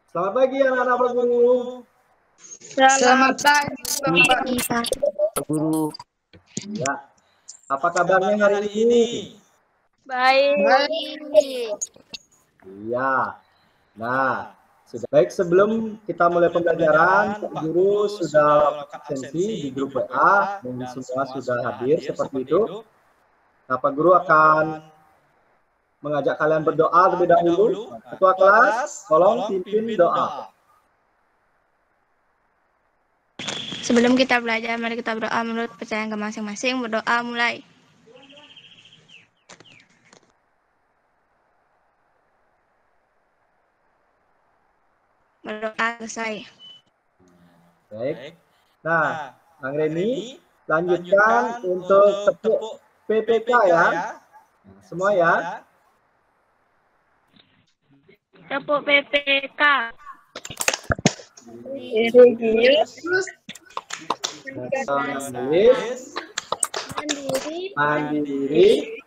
Selamat pagi anak-anak Pak Guru. Selamat pagi, Bapak. Guru. Ya. Apa kabarnya hari ini? Baik. Iya. Nah, sudah baik sebelum kita mulai pembelajaran, Pak Guru sudah absensi di grup WA dan semua sudah hadir seperti itu. Nah, Pak Guru akan mengajak kalian berdoa terlebih dahulu. Ketua kelas, tolong pimpin doa. Sebelum kita belajar, mari kita berdoa menurut kepercayaan masing-masing. Berdoa mulai. Berdoa selesai. Baik. Nah, Bang Reni, lanjutkan untuk tepuk PPK ya. Nah, semua ya. Tepuk PPK. Menulis, mandiri,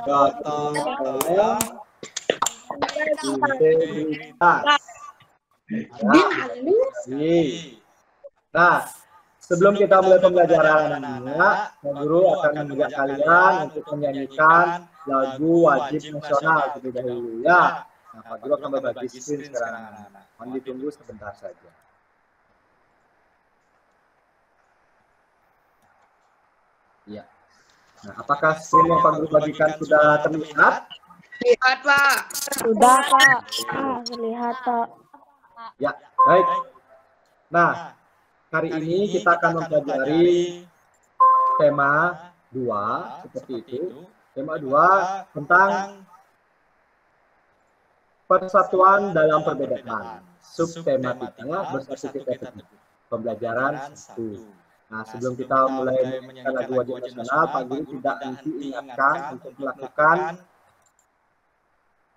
gotong royong, integritas. Nah, sebelum kita mulai pembelajaran anak-anak, Pak Guru akan mengajak kalian untuk menyanyikan lagu wajib nasional terlebih dahulu ya. Nah, Pak Guru akan berbagi screen sekarang anak-anak. Mohon ditunggu sebentar saja. Ya. Nah, apakah screen yang Pak Guru bagikan sudah terlihat? Lihat, Pak. Sudah, Pak. Terlihat, Pak. Ya, baik. Nah, hari ini kita akan mempelajari tema 2 seperti itu. Tema 2 tentang persatuan dalam perbedaan. Subtematikanya bersatu kita teguh. Pembelajaran 1. Nah, sebelum kita mulai menyanyikan lagu wajib nasional, Pak Guru tidak henti ingatkan untuk melakukan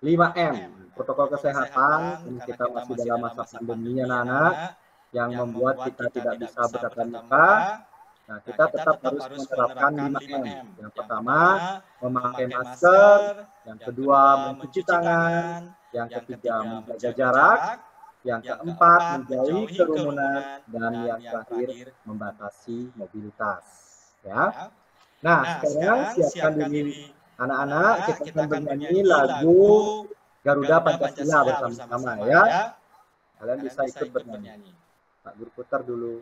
5M, protokol kesehatan, karena kita masih dalam masa pandemi anak-anak, yang membuat kita tidak bisa bertatap muka. Nah, kita tetap harus menerapkan 5M. Yang pertama, memakai masker. Yang kedua, mencuci tangan. Yang ketiga, menjaga jarak. Yang keempat, menjauhi kerumunan. Dan yang terakhir, membatasi mobilitas. Ya. Nah, sekarang siapkan diri anak-anak, kita akan bernyanyi lagu Garuda Pancasila bersama-sama ya. Kalian bisa ikut bernyanyi. Pak Guru putar dulu.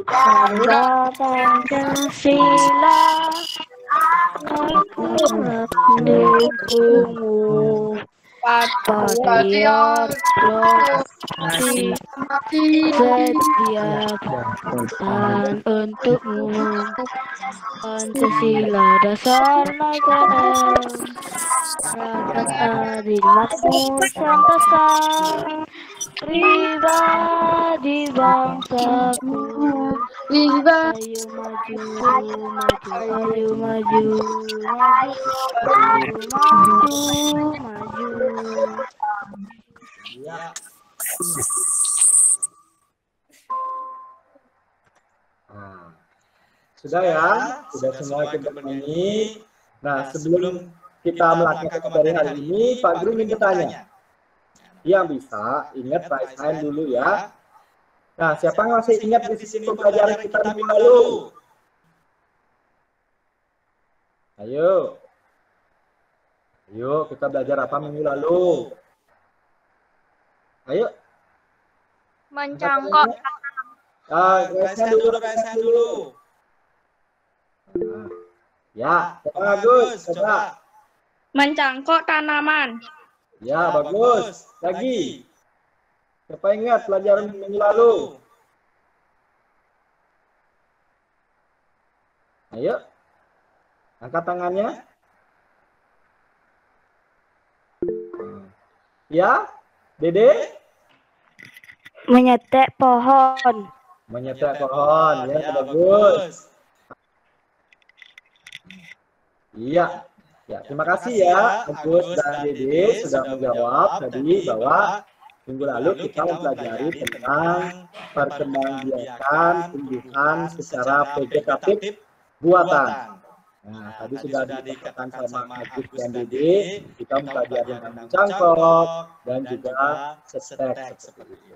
Garuda Pancasila, aku mendukungmu. Patriot proklamasi setiap dan untukmu. Pancasila dasar negara, rasa adil makmur santasa, pribadi bangsaku. Ayo maju, maju, ayo maju, maju, maju. Nah, sudah ya, sudah semua ikut bernyanyi. Nah, sebelum kita melakukan materi hari ini, Pak Guru ingin bertanya. Yang bisa ingat raise hand dulu ya. Nah, siapa yang masih ingat di sisi pembelajaran kita minggu lalu? Ayo. Ayo, kita belajar apa minggu lalu? Ayo. Mencangkok. Raise hand dulu, raise hand dulu. Nah, ya, bagus. Coba. Mencangkok tanaman. Ya, bagus. Lagi. Siapa ingat pelajaran minggu lalu? Ayo. Angkat tangannya. Ya, Dede? Menyetek pohon. Menyetek pohon. Ya, bagus. Iya. Ya, terima kasih ya, Agus dan Dede sudah menjawab tadi bahwa Minggu lalu kita mempelajari tentang perkembangbiakan tumbuhan secara vegetatif buatan. Nah, tadi sudah dikatakan sama Agus dan Dede, kita mempelajari tentang cangkok dan juga stek seperti itu.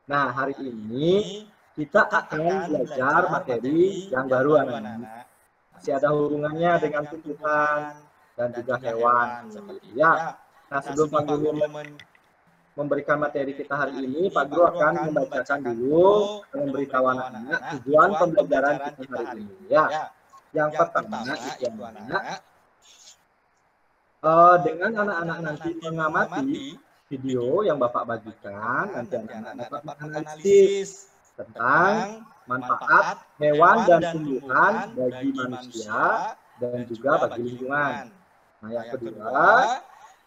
Nah, hari ini kita akan belajar materi yang baru, anak-anak. Masih ada hubungannya dengan tumbuhan dan juga hewan seperti itu ya. Nah, sebelum Pak Guru memberikan materi kita hari ini, Pak Guru akan membacakan dulu, memberitahu anak-anak tujuan pembelajaran kita hari ini ya. Yang pertama itu anak, dengan anak-anak nanti mengamati video yang Bapak bagikan, nanti anak-anak dapat menganalisis tentang manfaat hewan dan tumbuhan bagi manusia dan juga bagi lingkungan. Nah, yang kedua,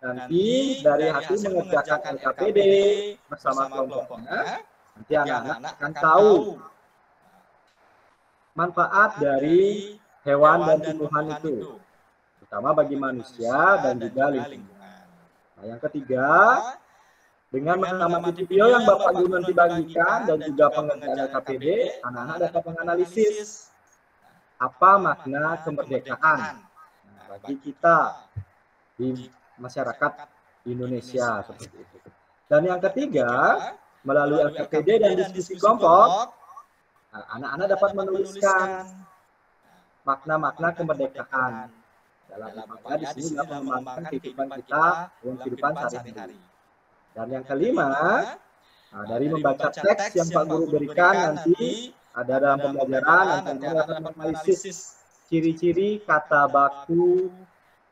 nanti dari hasil mengerjakan LKPD bersama kelompoknya, nanti anak-anak akan tahu manfaat dari hewan dan tumbuhan itu, terutama bagi manusia dan juga lingkungan. Nah, yang ketiga, dengan mengamati video yang Bapak Guru nanti bagikan dan juga pengerjaan LKPD, anak-anak dapat menganalisis apa makna kemerdekaan bagi kita di masyarakat Indonesia seperti itu. Dan yang ketiga, melalui LKPD dan diskusi kelompok, anak-anak dapat menuliskan makna-makna kemerdekaan dalam di sini dapat mengembangkan kehidupan kita dalam kehidupan sehari-hari. Dan yang kelima, dari membaca teks yang Pak Guru berikan nanti ada dalam pembelajaran, nanti anak dapat menganalisis ciri-ciri kata baku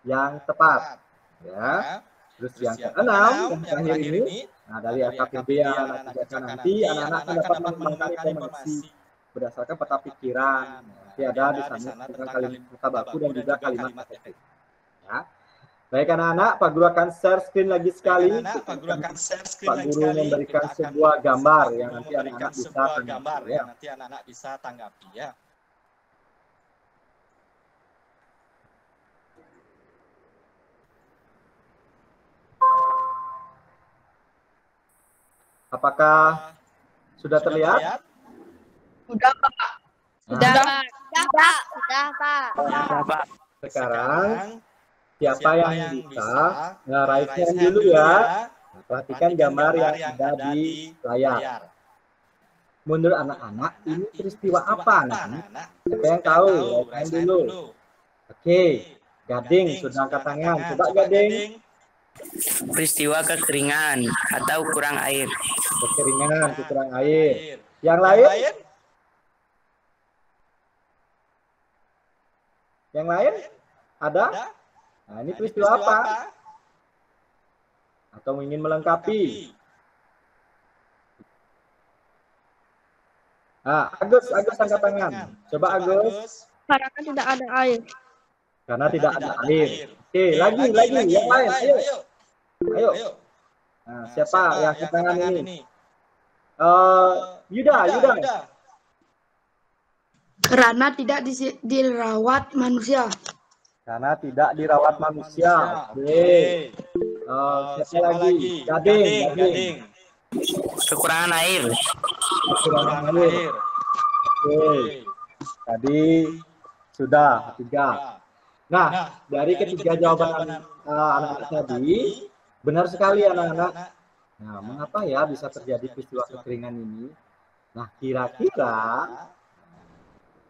yang tepat. Ya. Terus yang keenam, yang terakhir ini, nah dari LKPD yang anak bacakan nanti, anak-anak dapat mengembangkan informasi berdasarkan peta pikiran. Nanti ada di sana tentang kalimat kata baku dan juga kalimat efektif. Ya. Baik anak-anak, Pak Guru akan share screen lagi sekali. Pak Guru memberikan sebuah gambar yang nanti anak-anak bisa tanggapi ya. Apakah sudah terlihat? Sudah, Pak. Sudah, Pak. Sudah, Pak. Sekarang siapa yang bisa raise hand dulu ya? Nah, perhatikan gambar yang ada di layar. Menurut anak-anak ini peristiwa apa anak-anak? Siapa yang tahu? Raise hand dulu. Oke, Gading sudah angkat tangan. Coba Gading. Peristiwa kekeringan atau kurang air. Kekeringan, kurang air. Yang lain? Yang lain? Ada? Nah, ini peristiwa apa? Atau ingin melengkapi? Nah, Agus angkat tangan. Coba Agus. Karena tidak ada air. Karena tidak ada air. Oke, lagi. Yang lain, ayo. Nah, siapa yang angkat tangan ini? Yuda. Karena tidak dirawat manusia. Karena tidak dirawat manusia. Oke. Siapa lagi? Gading. Kekurangan air. Oke. Tadi sudah 3. Nah, dari ketiga jawaban anak-anak tadi, benar sekali anak-anak. Nah, mengapa ya bisa terjadi peristiwa kekeringan ini? Nah, kira-kira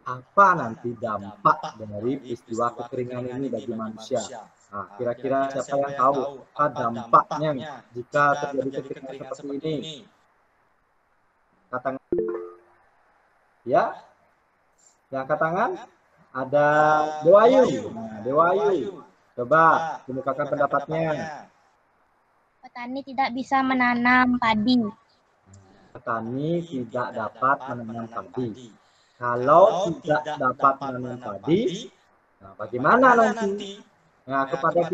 apa nanti dampak dari peristiwa kekeringan ini bagi manusia? Nah, kira-kira siapa yang tahu apa dampaknya jika terjadi kekeringan seperti ini? Katakan. Ya, yang angkat tangan ada Dewayu. Nah, Dewayu, coba kemukakan pendapatnya. Petani tidak bisa menanam padi. Petani tidak dapat menanam padi. Kalau tidak dapat menanam padi, nah bagaimana nanti? Nah, kepada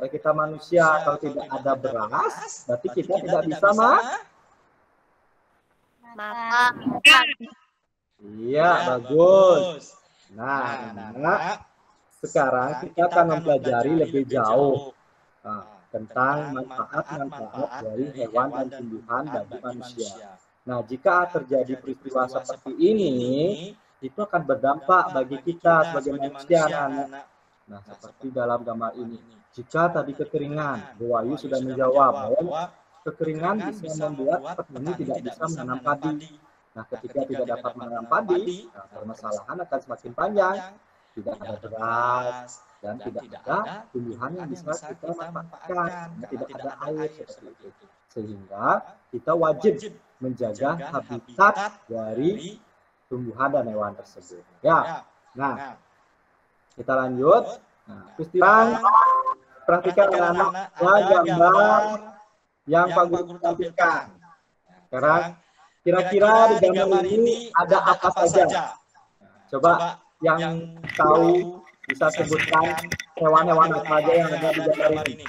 kita manusia, kalau tidak ada beras, berarti kita tidak bisa Makan. Iya, bagus. Nah, sekarang kita akan mempelajari lebih jauh. Nah, tentang manfaat-manfaat dari hewan dan tumbuhan bagi manusia. Nah, jika terjadi peristiwa seperti ini, itu akan berdampak bagi kita sebagai manusia, anak-anak. Nah, seperti dalam gambar ini. Jika tadi kekeringan, Bu Ayu sudah menjawab bahwa kekeringan bisa membuat petani tidak bisa menanam padi. Nah, ketika tidak dapat menanam padi, nah, permasalahan akan semakin panjang. Tidak ada beras dan tidak ada tumbuhan yang bisa kita manfaatkan. Tidak ada air seperti itu. Sehingga kita wajib menjaga habitat dari tumbuhan dan hewan tersebut. Ya, nah kita lanjut. Nah, sekarang perhatikan anak-anak gambar yang Pak Guru tampilkan. Sekarang kira-kira di gambar ini ada apa saja? Coba yang tahu bisa sebutkan hewan-hewan apa saja yang ada di gambar ini.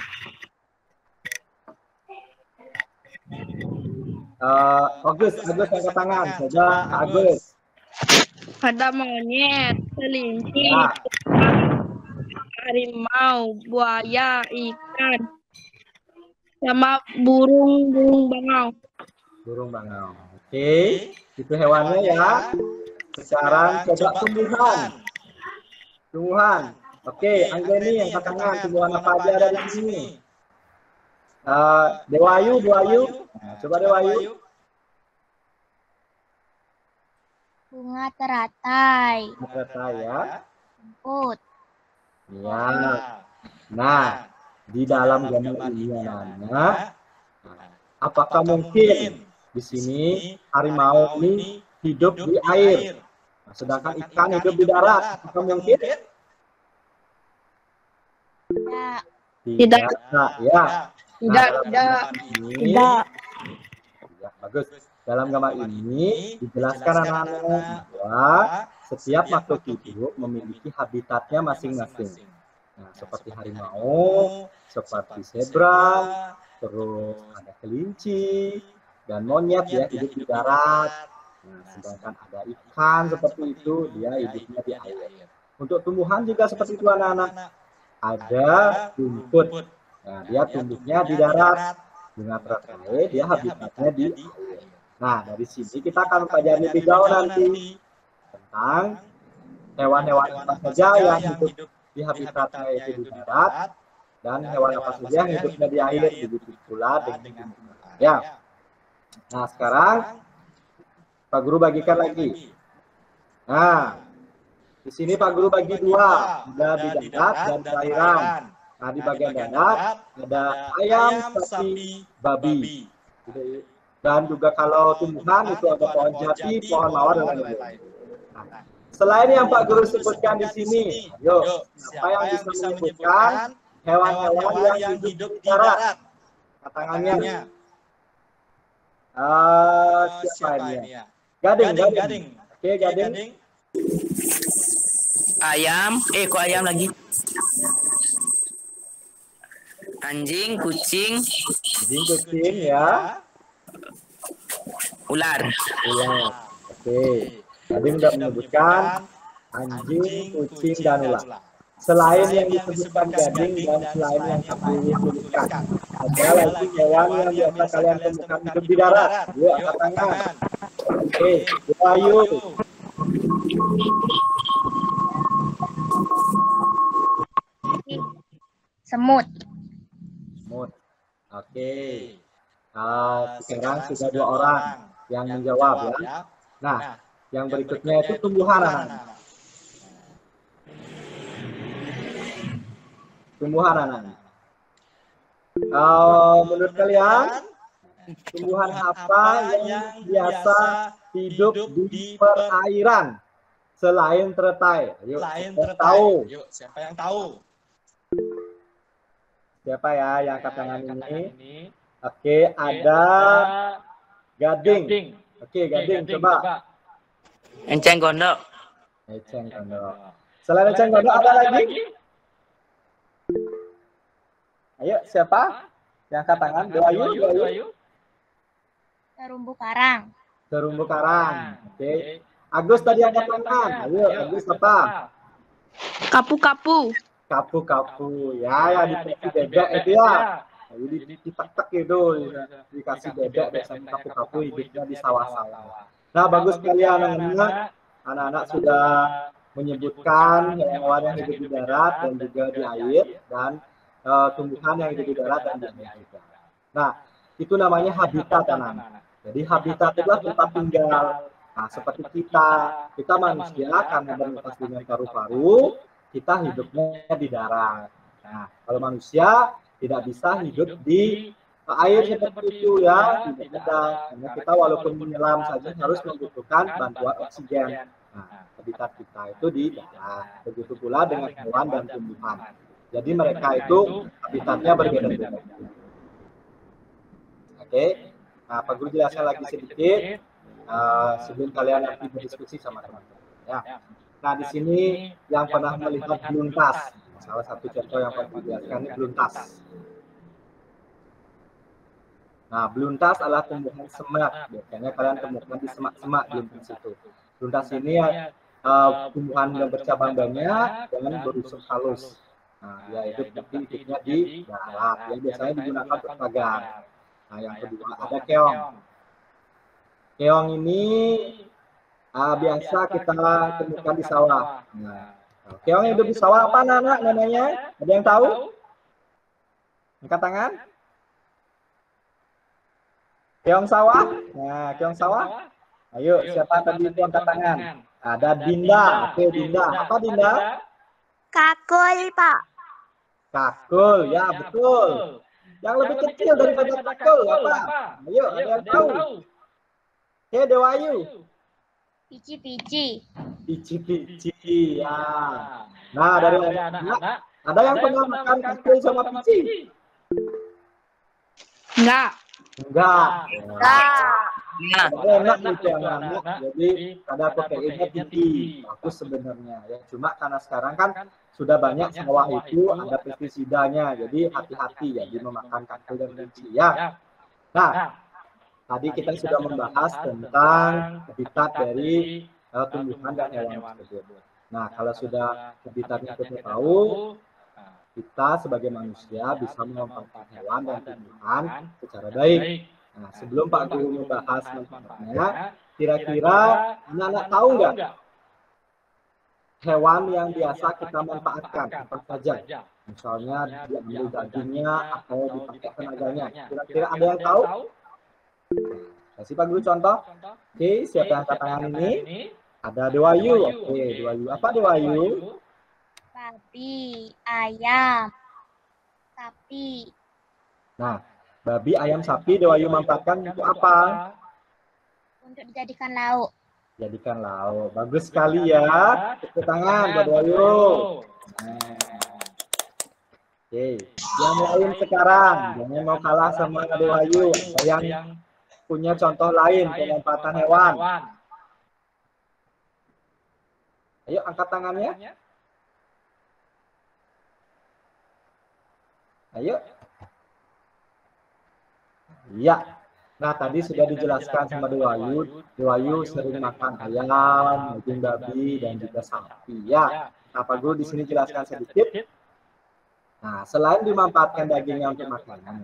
Agus angkat tangan. Coba Agus. Ada monyet, kelinci, Nah, harimau, buaya, ikan, sama burung bangau. burung bangau. Oke, itu hewannya ya. Sekarang coba tumbuhan. Oke, Anggeni yang angkat tangan. Tumbuhan apa aja ada di sini? Dewayu. Nah, coba Dewayu. Bunga teratai, Ya. rumput, Ya. Nah, di dalam gambar ini anak-anak, apakah mungkin di sini harimau ini hidup di air, nah, sedangkan ikan hidup di darat? Apakah mungkin? tidak, Ya. Tidak, Tidak. Ya, bagus. Dalam gambar ini dijelaskan anak-anak bahwa setiap makhluk hidup memiliki habitatnya masing-masing. Nah, seperti harimau, seperti zebra, terus ada kelinci dan monyet ya hidup di darat. Nah, sedangkan ada ikan seperti itu dia hidupnya di air. Untuk tumbuhan juga seperti itu anak-anak. Ada rumput. Nah, dia tumbuhnya di darat. Bunga teratai dia habitatnya di air. Nah, dari sini kita akan mempelajari lebih jauh nanti tentang hewan-hewan apa saja yang hidup di habitatnya itu di darat dan hewan apa saja yang hidupnya di air, begitu pula dengan ya. Nah, sekarang Pak Guru bagikan lagi. Nah, di sini Pak Guru bagi dua, ada di darat dan perairan. Nah, di bagian darat ada ayam, sapi, babi. Dan juga kalau tumbuhan itu ada pohon jati, pohon mawar, dan lain-lain. Nah, selain yang Pak Guru sebutkan di sini, yuk, siapa yang bisa menyebutkan hewan-hewan yang hidup di darat? Tangannya. Siapa ini? Gading. Oke, Gading. Ayam, kok ayam lagi? Anjing, kucing, Ya. ular. Oke. Gading sudah menyebutkan anjing, kucing, dan ular. Selain yang disebutkan Gading dan selain yang kami sebutkan, ada lagi hewan yang biasa kalian temukan hidup di darat. Yuk, angkat tangan. Oke, Ayu. semut, Oke. Sekarang sudah dua orang yang menjawab ya. Nah, yang berikutnya itu tumbuhan. Menurut kalian, tumbuhan apa yang biasa hidup di perairan selain teratai? Yuk, siapa yang tahu? Siapa ya yang angkat tangan ini? Oke, ada Gading. Oke, Gading, coba. Enceng gondok. Selain eceng gondok ada lagi? Ayo, siapa? Yang angkat tangan? Ayu. terumbu karang, Oke. Agus tadi angkat tangan. Ayo, Agus apa? Kapu-kapu. Kapu-kapu. Ya, yang di bebek itu ya. Jadi ditek-tek gitu, dikasih bebek biasanya kapu-kapu hidupnya di sawah-sawah. Nah, bagus sekali anak-anak. Anak-anak sudah menyebutkan hewan yang hidup di darat dan juga di air, dan tumbuhan yang hidup di darat dan di air juga. Nah, itu namanya habitat anak-anak. Jadi habitat adalah tempat tinggal. Nah, seperti kita manusia karena bernafas dengan paru-paru, kita hidupnya di darat. Nah, kalau manusia tidak bisa hidup di air seperti itu ya, tidak ada. Karena kita walaupun menyelam saja harus membutuhkan bantuan oksigen. Nah, habitat kita itu di darat. Begitu pula dengan hewan dan tumbuhan. Jadi mereka itu habitatnya berbeda-beda. Oke. Nah, Pak Guru jelaskan lagi sedikit sebelum kalian nanti berdiskusi sama teman-teman. Ya. Nah, di sini yang pernah melihat beluntas, salah satu contoh yang Pak Guru jelaskan ini beluntas. Nah, beluntas adalah tumbuhan semak. Biasanya kalian temukan di semak-semak beluntas itu. Beluntas ini tumbuhan yang bercabang banyak dan berusuk halus. Nah, dia hidupnya di darat. Dia biasanya digunakan untuk pagar. Nah, yang kedua ada keong. Keong ini biasa kita temukan di sawah. Nah, keong hidup di sawah apa anak namanya? Ada yang tahu? Angkat tangan. Keong sawah. Nah, keong sawah. Ayo, siapa tadi itu angkat tangan? Ada Dinda. Oke, Dinda. Apa Dinda? Kakul, Pak. Kakul, ya betul. Yang lebih kecil daripada kakul apa? Ayo, ada yang tahu? Oke, Dewayu. Pici-pici. Pici-pici, ya. Nah, dari anak, ada yang pernah makan kakul sama pici? Enggak. Enggak. Nah, Enak itu yang anak, jadi kadar proteinnya tinggi, bagus sebenarnya ya. Cuma karena sekarang kan sudah banyak sawah itu ada pestisidanya, jadi hati-hati ya di memakan kakul dan pici ya. Nah, tadi kita sudah membahas tentang habitat dari tumbuhan dan hewan tersebut. Nah, kalau sudah habitatnya kita tahu, kita sebagai manusia bisa memanfaatkan hewan dan tumbuhan secara baik. Nah, sebelum Pak Guru membahas manfaatnya, kira-kira anak-anak tahu nggak hewan yang biasa kita manfaatkan apa saja? Misalnya diambil dagingnya atau dipakai tenaganya. Kira-kira ada yang tahu? Kasih Pak Guru contoh. Oke, siapa yang angkat tangan ini? Ada Dewayu. Oke, Dewayu. Apa Dewayu? Babi, ayam, sapi. Nah, babi, ayam, sapi Dewayu manfaatkan untuk apa? Untuk dijadikan lauk. Jadikan lauk. Bagus sekali ya. Tepuk tangan buat Dewayu. Nah. Oke, yang lain sekarang. Jangan mau kalah sama Dewayu. Yang punya contoh lain pemanfaatan hewan. Ayo angkat tangannya. Ayo. Iya. Nah, tadi sudah dijelaskan sama Dewayu. Dewayu sering makan ayam, daging babi, dan juga sapi. Ya. Nah, Pak Guru di sini jelaskan sedikit. Nah, selain dimanfaatkan dagingnya untuk makanan,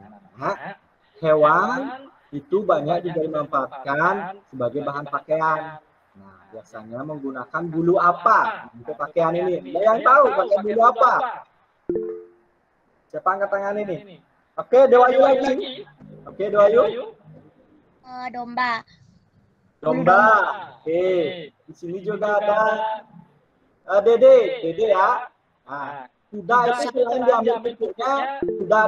hewan itu banyak juga dimanfaatkan sebagai bahan pakaian. Nah, biasanya menggunakan bulu apa untuk pakaian ini? Ada yang tahu pakai bulu apa? Siapa angkat tangan ini? Oke, Dewayu lagi. Oke, Dewayu. Domba. Domba. Oke. Di sini juga ada Dede ya. Nah, kuda itu selain diambil bentuknya, kuda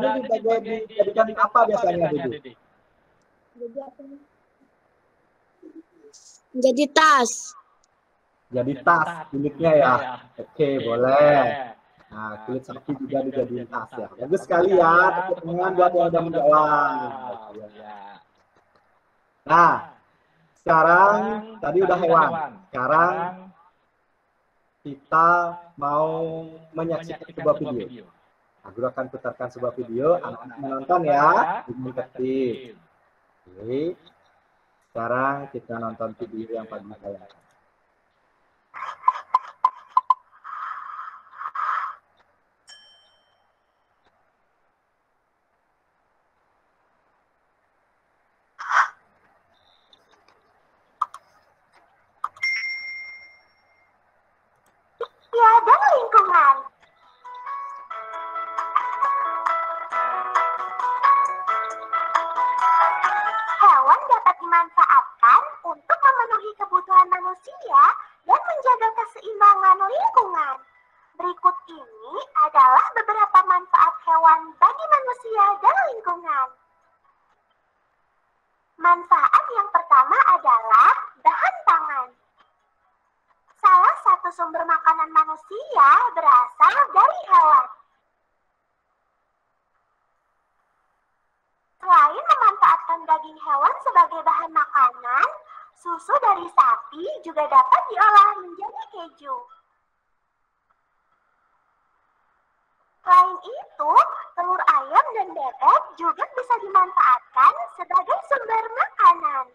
ini dijadikan apa biasanya, Dede? Jadi tas. Jadi tas kulitnya ya. Oke, boleh. Nah, kulit sapi juga dijadiin tas ya. Bagus sekali ya. Tepuk tangan buat yang udah menjawab. Nah, sekarang tadi udah hewan. Sekarang kita mau menyaksikan sebuah video. Aku akan putarkan sebuah video. Anak-anak menonton ya. Ini tertib. Oke. Sekarang kita nonton video yang paling tayangkan. kebutuhan manusia dan menjaga keseimbangan lingkungan. Berikut ini adalah beberapa manfaat hewan bagi manusia dan lingkungan. Manfaat yang pertama adalah bahan pangan. Salah satu sumber makanan manusia berasal dari hewan. Selain memanfaatkan daging hewan sebagai bahan makanan, susu dari sapi juga dapat diolah menjadi keju. Selain itu, telur ayam dan bebek juga bisa dimanfaatkan sebagai sumber makanan.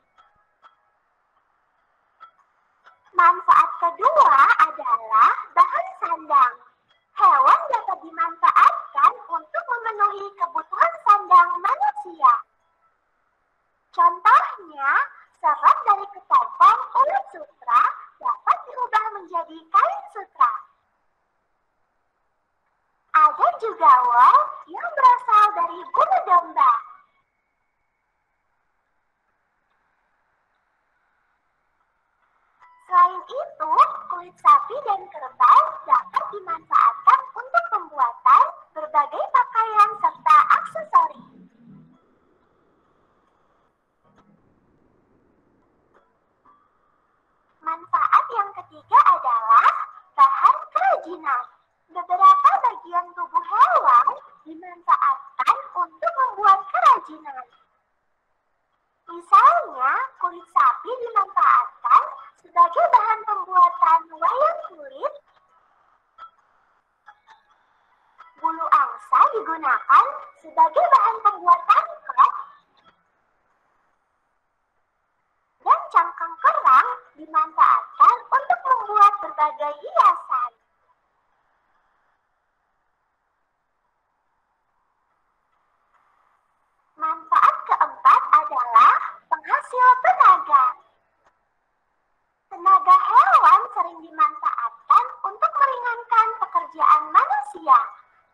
Manfaat kedua adalah bahan sandang. Hewan dapat dimanfaatkan untuk memenuhi kebutuhan sandang manusia. Contohnya, serat dari ketopong ulat sutra dapat diubah menjadi kain sutra. Ada juga wol yang berasal dari bulu domba. Selain itu, kulit sapi dan kerbau dapat dimanfaatkan untuk pembuatan berbagai pakaian serta aksesori. Manfaat yang ketiga adalah bahan kerajinan. Beberapa bagian tubuh hewan dimanfaatkan untuk membuat kerajinan. Misalnya, kulit sapi dimanfaatkan sebagai bahan pembuatan wayang kulit. Bulu angsa digunakan sebagai bahan pembuatan klep. Dan cangkang kerang dimanfaatkan untuk membuat berbagai hiasan. Manfaat keempat adalah penghasil tenaga. Tenaga hewan sering dimanfaatkan untuk meringankan pekerjaan manusia,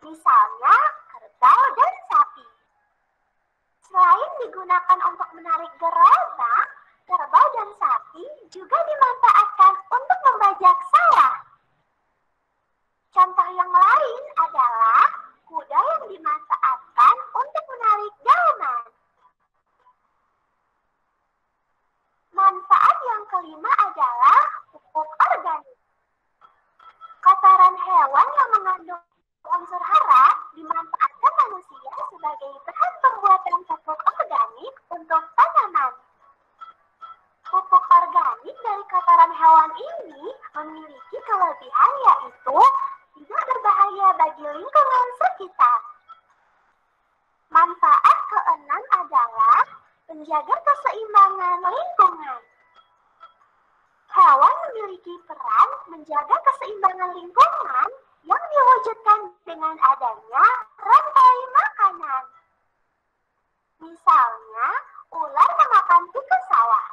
misalnya kerbau dan sapi. Selain digunakan untuk menarik gerobak, kerbau dan sapi juga dimanfaatkan untuk membajak sawah. Contoh yang lain adalah kuda yang dimanfaatkan untuk menarik delman. Manfaat yang kelima adalah pupuk organik. Kotoran hewan yang mengandung unsur hara dimanfaatkan manusia sebagai bahan pembuatan pupuk organik untuk tanaman. Pupuk organik dari kotoran hewan ini memiliki kelebihan yaitu tidak berbahaya bagi lingkungan sekitar. Manfaat keenam adalah menjaga keseimbangan lingkungan. Hewan memiliki peran menjaga keseimbangan lingkungan yang diwujudkan dengan adanya rantai makanan. Misalnya, ular memakan tikus sawah.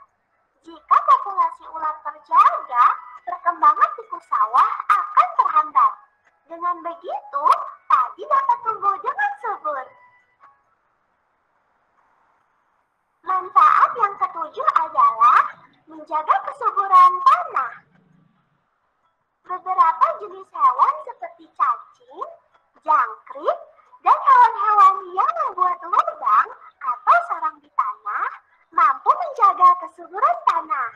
Jika populasi ular terjaga, perkembangan tikus sawah akan terhambat. Dengan begitu, padi dapat tumbuh dengan subur. Manfaat yang ketujuh adalah menjaga kesuburan tanah. Beberapa jenis hewan seperti cacing, jangkrik, dan hewan-hewan yang membuat lubang atau sarang di tanah mampu menjaga kesuburan tanah.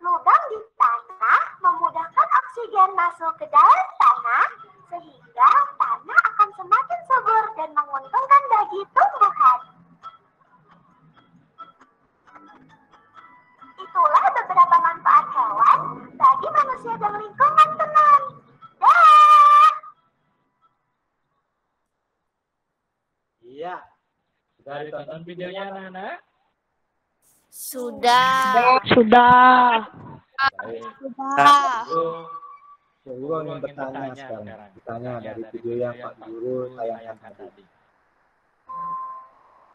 Lubang di tanah memudahkan oksigen masuk ke dalam tanah sehingga tanah akan semakin subur dan menguntungkan bagi tumbuhan. Itulah beberapa manfaat hewan bagi manusia dan lingkungan, teman. Dah. Iya. Sudah ditonton videonya, anak-anak? Sudah. Baik. Sudah. Pak Guru ingin bertanya sekarang. Bertanya dari video yang Pak Guru tayangkan tadi.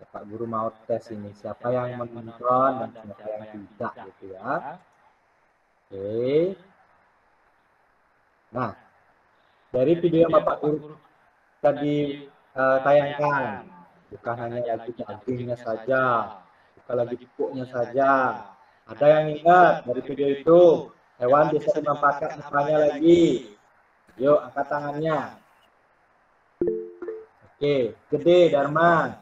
Pak Guru mau tes ini. Siapa yang menonton dan siapa yang tidak gitu ya. Oke. Nah, dari video yang Bapak Guru tadi tayangkan, bukan hanya lagi dagingnya saja, bukan lagi pupuknya saja, Ada yang ingat dari video itu? Hewan bisa dimanfaatkan apanya lagi? Yuk, angkat tangannya. Oke, gede, Dharma.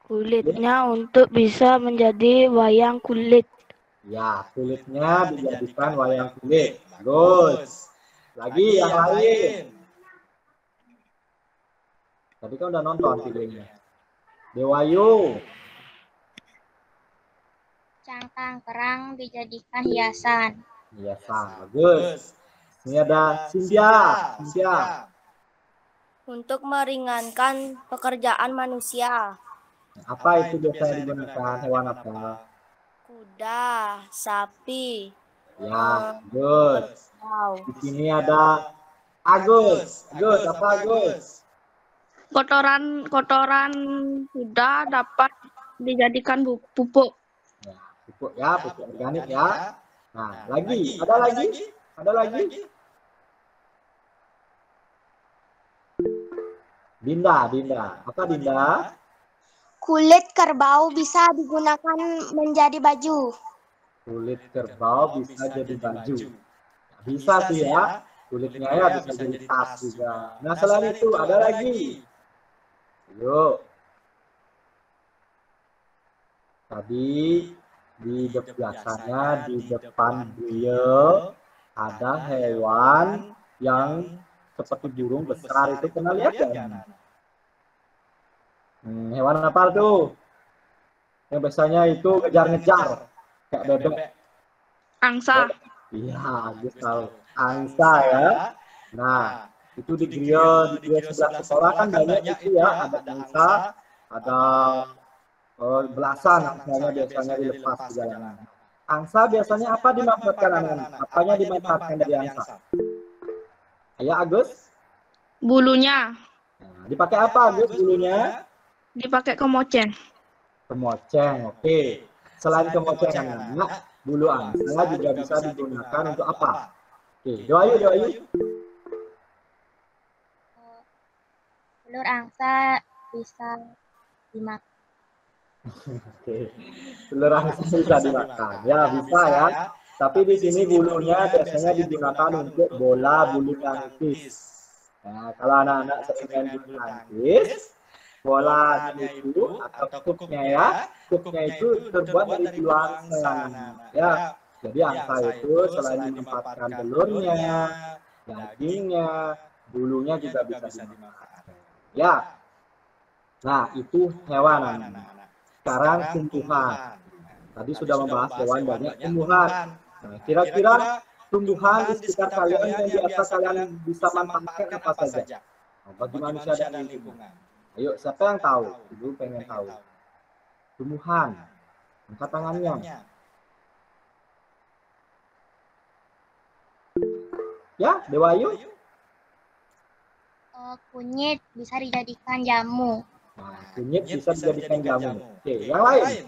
Kulitnya untuk bisa menjadi wayang kulit. Ya, kulitnya dijadikan wayang kulit. Bagus. Lagi yang lain. Tadi kan udah nonton videonya. Dewayu. Cangkang kerang dijadikan hiasan. Hiasan. Bagus. Ini ada Cynthia. Cynthia. Untuk meringankan pekerjaan manusia. Apa itu biasanya digunakan? Hewan apa? Kuda, sapi. Ya, bagus. Wow. Di sini ada Agus. Agus, apa Agus? Kotoran kuda dapat dijadikan pupuk. Ya, pupuk ya, pupuk organik ya. Nah, lagi, ada lagi? Ada lagi? Dinda, Dinda. Apa Dinda? Kulit kerbau bisa digunakan menjadi baju. Kulit kerbau bisa jadi baju. Bisa sih ya. Kulitnya ya bisa jadi tas juga. Nah, selain itu ada lagi. Yuk. Tadi di biasanya di depan beliau ada hewan yang seperti burung besar, itu pernah lihat ya? Hewan apa tuh? Yang biasanya itu ngejar-ngejar kayak bebek. Angsa. Iya, Agus tahu. Angsa ya. Nah, itu di grill sebelah sekolah kan banyak itu ya, ada angsa, ada belasan misalnya biasanya dilepas di jalanan. Angsa biasanya apa dimanfaatkan anak-anak? Apanya dimanfaatkan dari angsa? Ya Agus? Bulunya Nah, dipakai apa Agus bulunya? dipakai kemoceng. Kemoceng, oke. Selain kemoceng anak-anak, bulu angsa juga bisa digunakan untuk apa? Oke, doayu. Telur angsa bisa dimakan. Oke, telur angsa bisa dimakan. Ya bisa ya. Tapi di sini bulunya biasanya digunakan untuk bola bulu tangkis. Nah, kalau anak-anak sering main bulu tangkis, bola itu atau kupnya ya, kupnya itu terbuat dari bulu angsa. Ya, jadi angsa itu selain dimanfaatkan telurnya, dagingnya, bulunya juga bisa dimakan. Ya, nah itu hewan anak-anak. Sekarang tumbuhan. Tadi sudah membahas hewan banyak tumbuhan. Nah, kira-kira tumbuhan di sekitar kalian yang biasa kalian bisa manfaatkan apa saja? Nah, bagi manusia dan lingkungan. Ayo, siapa yang tahu? Ibu pengen tahu. Tumbuhan. Angkat tangannya. Ya, Dewayu. Kunyit bisa dijadikan jamu. Nah, kunyit bisa dijadikan jamu. Oke, yang lain.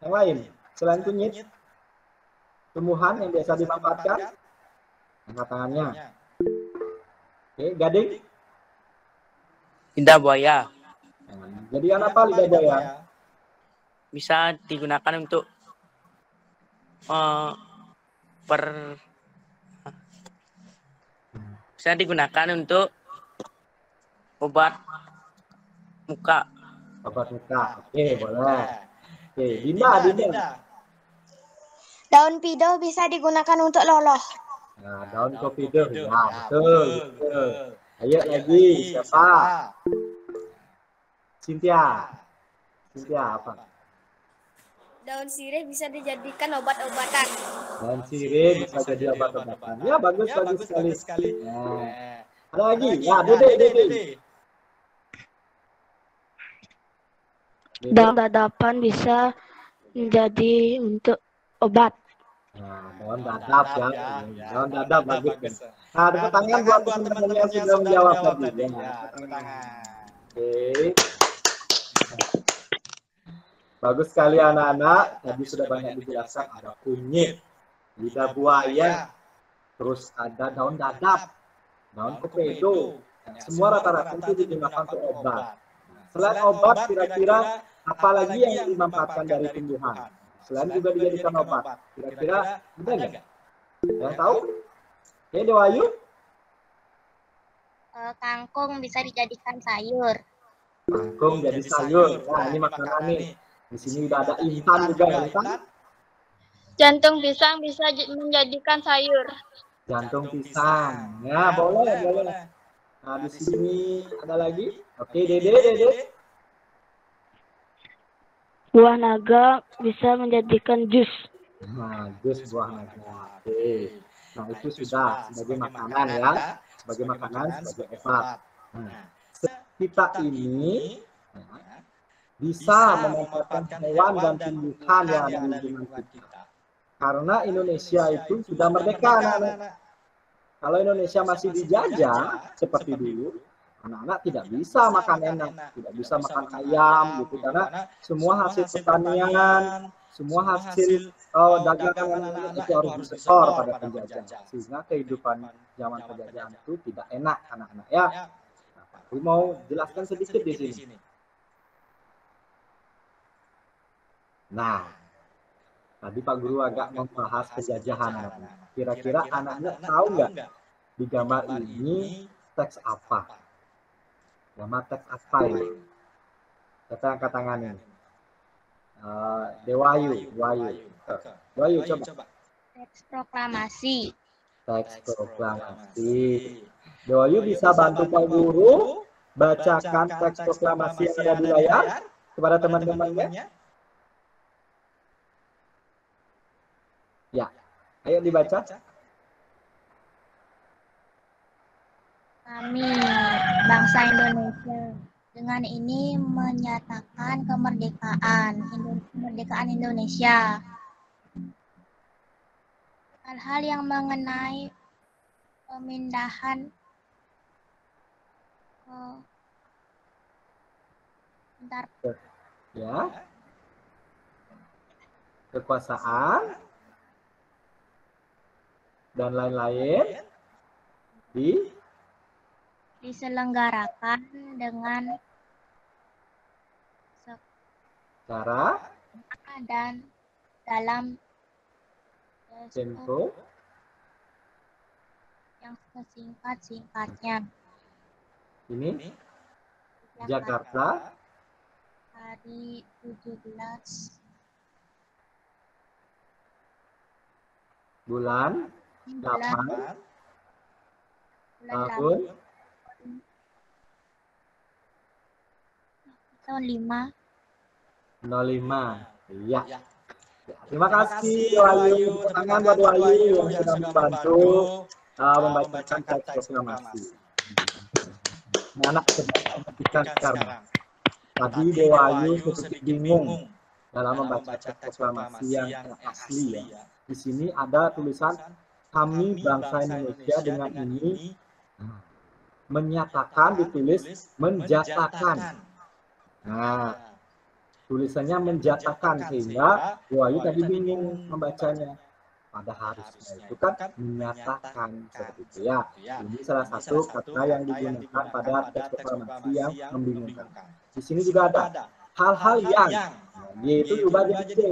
Yang lain. Selain kunyit. Tumbuhan yang biasa dimanfaatkan. Angkat tangannya. Oke, Gading. Lidah buaya Jadian apa lidah buaya? bisa digunakan untuk bisa digunakan untuk obat muka. Obat muka. Oke, boleh. Oke, Dinda. Daun pido bisa digunakan untuk loloh. Nah, daun kopi deh. Ya, betul. Ayo lagi, siapa? Cynthia apa? Daun sirih bisa dijadikan obat-obatan. Daun sirih bisa jadi obat-obatan. Ya, bagus sekali. Nah, ada lagi? Ya, Dede. Daun dadapan bisa menjadi untuk obat. Nah, daun dadap ya. Daun dadap bagus. Nah, tepuk tangan buat teman-teman yang sudah menjawab tadi. Ya, oke. Bagus sekali anak-anak. Tadi sudah banyak dijelaskan. Ada kunyit, lidah buaya, terus ada daun dadap, daun kopedo. Semua rata-rata itu digunakan untuk obat. Selain obat, kira-kira apalagi yang dimanfaatkan dari tumbuhan selain juga dijadikan obat? Kira-kira ada nggak yang tahu? Oke, Dewayu. Kangkung bisa dijadikan sayur. Kangkung jadi sayur. Nah, ini makanan nih. Di sini udah ada Intan juga, Intan. Jantung pisang bisa menjadikan sayur. Jantung pisang. Ya, boleh, boleh. Nah, di sini ada lagi. Oke, Dede. Buah naga bisa menjadikan jus. Nah, jus buah naga. Oke. Nah, itu sudah sebagai makanan ya. Sebagai makanan, sebagai obat. Nah, kita ini bisa memanfaatkan hewan dan tumbuhan yang ada di lingkungan kita. Karena Indonesia itu sudah merdeka, anak-anak. Kalau Indonesia masih dijajah seperti dulu, anak-anak tidak bisa makan enak, tidak bisa makan ayam gitu, karena semua hasil pertanian, semua hasil dagangan itu harus disetor pada penjajah, sehingga kehidupan zaman penjajahan itu tidak enak, anak-anak ya. Nah, aku mau jelaskan sedikit di sini. Nah, tadi Pak Guru agak membahas penjajahan. Kira-kira anak-anak tahu nggak di gambar ini teks apa? Gambar teks apa ini? Siapa yang angkat tangan ini? Dewayu coba. Teks proklamasi. Teks proklamasi. Dewayu bisa bantu Pak Guru bacakan teks proklamasi yang ada di layar kepada teman-temannya? Ya, ayo dibaca. Kami, bangsa Indonesia, dengan ini menyatakan kemerdekaan Indonesia. Hal-hal yang mengenai pemindahan kekuasaan dan lain-lain diselenggarakan dengan cara dan dalam tempo yang sesingkat-singkatnya. Ini Jakarta hari 17 bulan 8 tahun 05. Iya. Terima kasih Wahyu. Tepuk tangan buat Wahyu yang sudah membantu membacakan teks proklamasi. Anak sedang membacakan sekarang. Tadi Dewayu sedikit bingung dalam membaca teks proklamasi yang asli ya. Di sini ada tulisan kami bangsa Indonesia dengan ini menyatakan, ditulis menjatakan. Nah, tulisannya menjatakan sehingga Wahyu tadi bingung membacanya. Pada harusnya itu kan menyatakan seperti itu ya. Ini salah satu kata yang digunakan pada teks proklamasi yang membingungkan. Di sini juga ada hal-hal yang, yaitu ubah jadi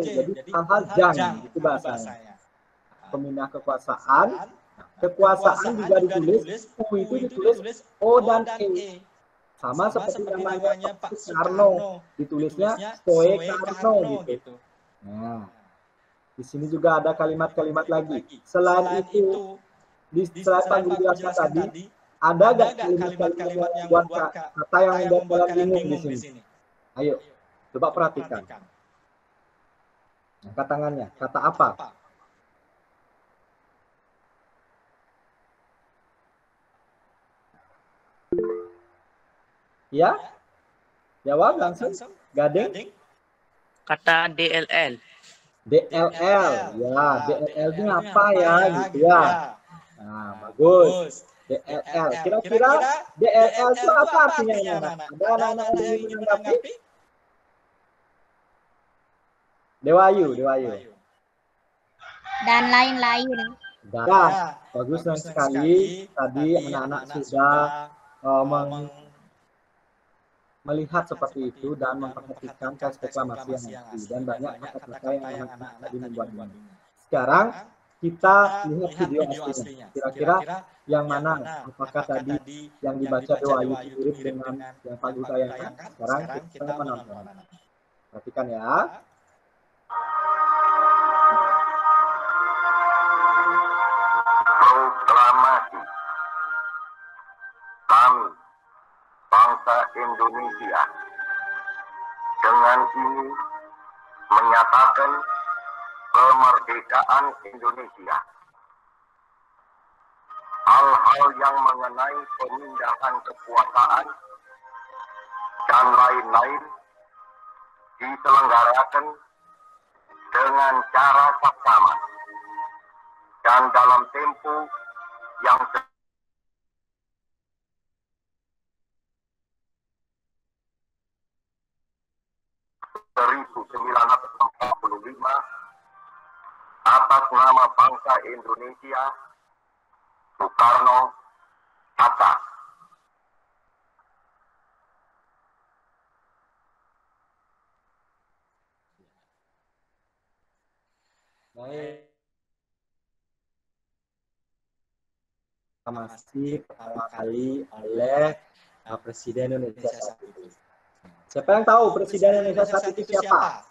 hal-hal yang itu bahasanya. Pemindah kekuasaan, kekuasaan juga ditulis, U itu ditulis O dan E. Sama seperti namanya Pak Soekarno, ditulisnya Soe Karno gitu. Nah, di sini juga ada kalimat-kalimat lagi. Selain itu, selain Pak Guru jelaskan tadi, ada nggak kalimat-kalimat yang buat kata yang membuat kalian bingung di sini? Ayo, coba perhatikan. Angkat tangannya, kata apa? Ya, jawab langsung. Gading. Kata DLL. DLL, ya DLL ini apa ya gitu ya. Nah, bagus. DLL. Kira-kira DLL itu apa artinya ya? Ada anak-anak yang ingin menanggapi? Dewayu. dan lain-lain. Nah, bagus sekali. Tadi anak-anak sudah melihat seperti itu dan memperhatikan teks proklamasi yang asli dan banyak kata-kata yang anak-anak tadi membuatnya. Sekarang kita lihat video aslinya. Kira-kira yang mana? Apakah tadi yang dibaca doa itu mirip dengan yang Pak Guru tayangkan? Sekarang kita menonton. Perhatikan ya. Proklamasi. Kami, bangsa Indonesia, dengan ini menyatakan kemerdekaan Indonesia. Hal-hal yang mengenai pemindahan kekuasaan dan lain-lain diselenggarakan dengan cara saksama dan dalam tempo yang 1945 atas nama bangsa Indonesia, Soekarno, Hatta. Baik. Proklamasi pertama kali oleh Presiden Indonesia saat itu. Siapa yang tahu Presiden Indonesia saat itu siapa?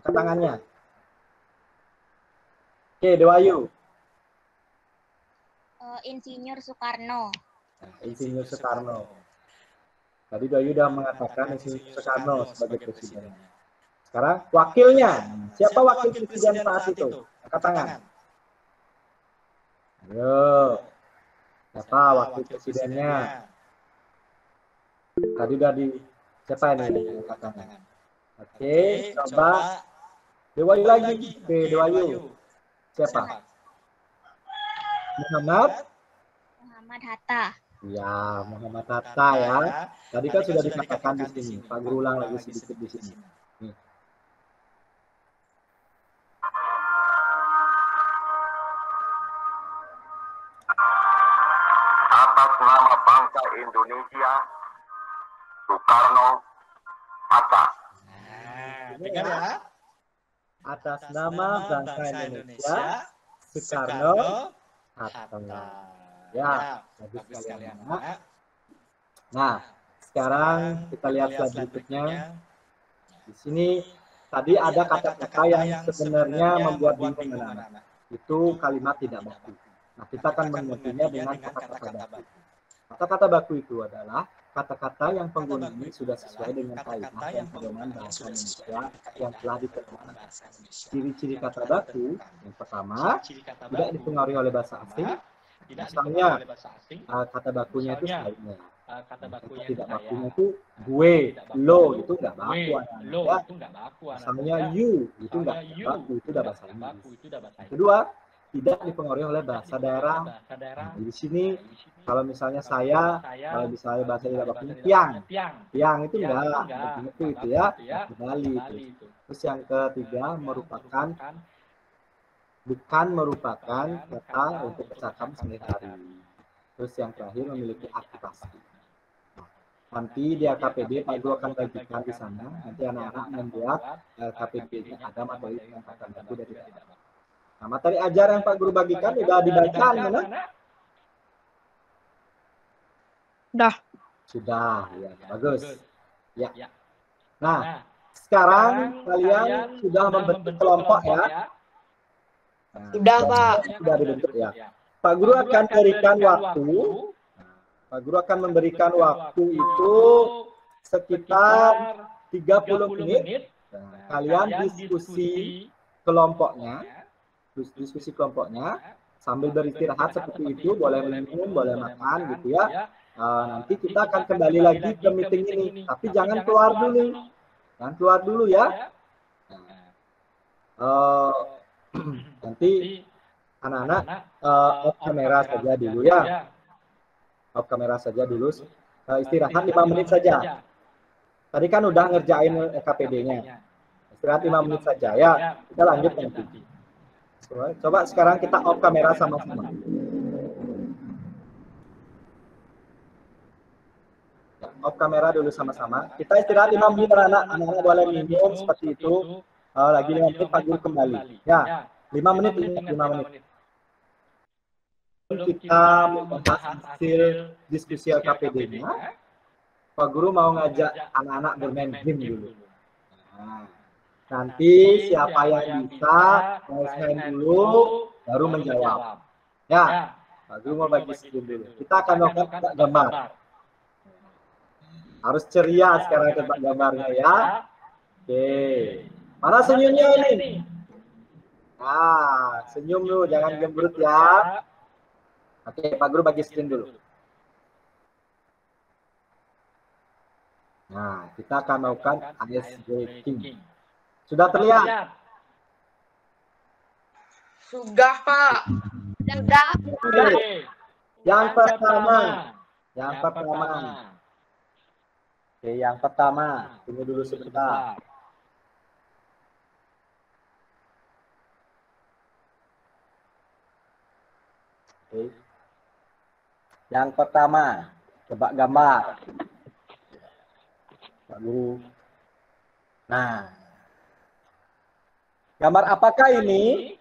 Angkat tangannya. Oke, Dewayu. Insinyur Soekarno. Nah, Insinyur Soekarno. Tadi Dewayu sudah mengatakan Insinyur Soekarno sebagai presiden. Sekarang wakilnya. Siapa wakil presiden saat itu? Angkat tangan. Ayo. Siapa wakil presidennya? Tadi udah di siapa ini? Angkat tangan. Oke, coba Dewayu lagi. Oke, Dewayu. Siapa? Muhammad Hatta. Ya, Muhammad Hatta ya. Tadi kan sudah dikatakan di sini. Pak Guru ulang lagi sedikit di sini. Nih. Atas nama bangsa Indonesia, Soekarno, Hatta. Dengar ya. Atas nama bangsa Indonesia, Soekarno, Hatta. Ya, bagus sekalian. Nah, sekarang kita lihat slide berikutnya. Di sini tadi ada kata-kata yang sebenarnya membuat bingung anak-anak. Itu kalimat tidak baku. Nah, kita akan menggantinya dengan kata-kata baku. Kata-kata baku itu adalah kata-kata yang penggunanya sudah sesuai dengan kaidah dan pedoman bahasa Indonesia yang telah diterapkan. Ciri-ciri kata baku yang pertama, tidak dipengaruhi oleh bahasa asing. Misalnya, kata bakunya itu lainnya. Kata tidak bakunya itu gue, lo itu nggak baku. Misalnya you itu nggak baku, itu udah bahasa Inggris. Kedua, tidak dipengaruhi oleh bahasa daerah. Nah, di sini kalau misalnya saya, kalau misalnya bahasa tidak baku tiang itu enggak, itu ya, kembali itu. Terus yang ketiga bukan merupakan kata untuk percakapan sehari-hari. Terus yang terakhir memiliki arti pasti. Nanti di KPD Pak Guru akan bagikan di sana. Nanti anak-anak membuat KPD-nya ada materi yang akan baku dari dalam. Nah, materi ajar yang Pak Guru bagikan sudah dibaca mana? Sudah, ya bagus. Ya. Nah, sekarang kalian sudah membentuk kelompok ya. Nah, sudah Pak. Sudah dibentuk ya. Pak Guru akan memberikan waktu. Pak Guru akan memberikan waktu itu sekitar 30 menit. Nah, kalian diskusi kelompoknya. Sambil beristirahat seperti itu, boleh minum, boleh makan gitu ya. Nanti kita akan kembali lagi ke meeting ini, tapi jangan keluar dulu. Jangan keluar dulu ya. Nanti anak-anak off kamera saja dulu ya. Off kamera saja dulu. Istirahat 5 menit saja. Tadi kan udah ngerjain KPD-nya. Istirahat 5 menit saja ya. Kita lanjut nanti. Coba sekarang kita off kamera sama-sama. off kamera dulu sama-sama. Kita istirahat 5 menit anak-anak. Anak-anak boleh minum seperti itu. Lagi 5 menit Pak Guru kembali. Ya, 5 menit ini 5 menit. Kita membahas hasil diskusi LKPD-nya. Pak Guru mau ngajak anak-anak bermain game dulu. Nah, nanti siapa yang bisa main dulu, baru menjawab. Ya, Pak Guru mau bagi screen dulu. Kita akan melakukan gambar. Harus ceria sekarang tebak gambarnya ya. Oke. Mana senyumnya ini? Nah, senyum dulu, jangan gembrut ya. Oke, Pak Guru bagi screen dulu. Nah, kita akan melakukan ice breaking. Sudah terlihat? Sudah, Pak. Sudah. Yang pertama. Oke, yang pertama. Tunggu dulu sebentar. Oke. Yang pertama, tebak gambar. Pak Guru. Nah, gambar apakah ini?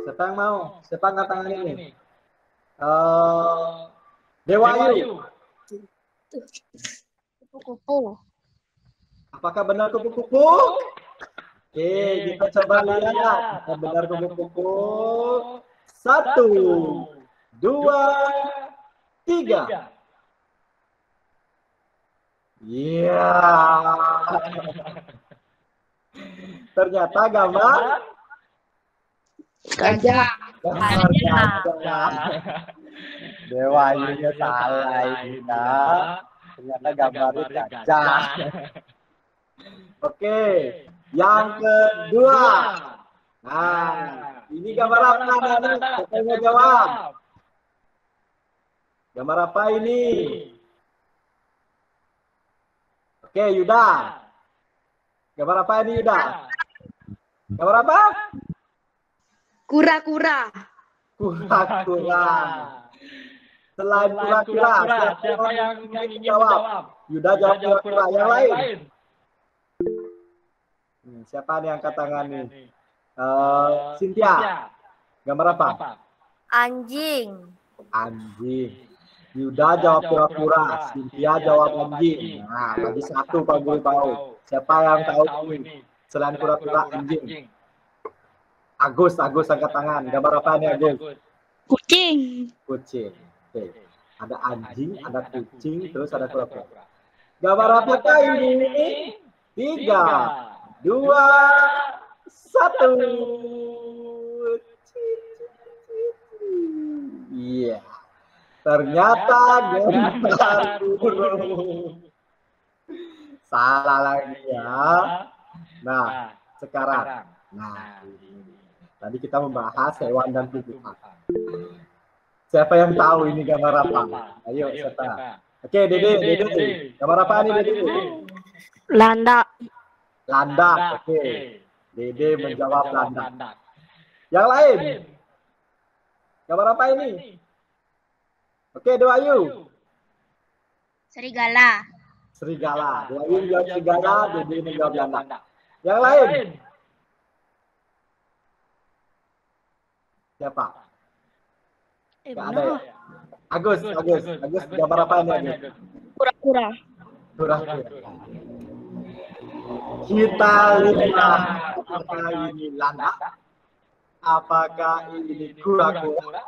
Siapa yang mau? Siapa angkat tangan ini? Dewa Ayu. Kupu-kupu. Apakah benar kupu-kupu? Oke, kita coba lihat. Apakah benar kupu-kupu? 1, 2, 3. Iya. Ternyata gambar Gajah. gambar gajah. Dewa Ayunya salah ini. Ternyata gambarnya gajah. Oke, yang kedua. Nah, ini gambar apa anak-anak? Siapa yang mau jawab? Gambar apa ini? Oke, Yuda. Gambar apa ini, Yuda? Gambar apa? Kura-kura. Kura-kura. Selain kura-kura, siapa yang ingin jawab? Yuda jawab kura-kura. Yang lain? Siapa nih yang angkat tangan nih? Cynthia. Gambar apa? Anjing. Anjing. Yuda jawab kura-kura, Cynthia jawab anjing. Nah, bagi satu Pak Guru tahu. Siapa yang tahu ini? Selain kura-kura, anjing. Agus angkat tangan. Gambar apa nih Agus? Kucing. Kucing. Oke. Ada anjing, ada kucing, terus ada kura-kura. Gambar apakah ini? 3, 2, 1. Iya. Ternyata gambar burung. Salah lagi ya. Nah, sekarang. Nah, tadi kita membahas hewan dan tumbuhan. Siapa yang tahu ini gambar apa? Ayo, siapa? Oke, Dede. Gambar apa nih, Dede? Landak. Landak, oke. Dede menjawab landak. Yang lain? Gambar apa ini? Oke, Dewa Ayu. Serigala. Serigala. Dewa Ayu menjawab serigala, Dede menjawab landak. Yang lain? Siapa? Nggak ada ya? Agus. Gambar apa ini, Agus? Kura-kura. Kura-kura. Kita lihat apakah ini landak? Apakah ini kura-kura?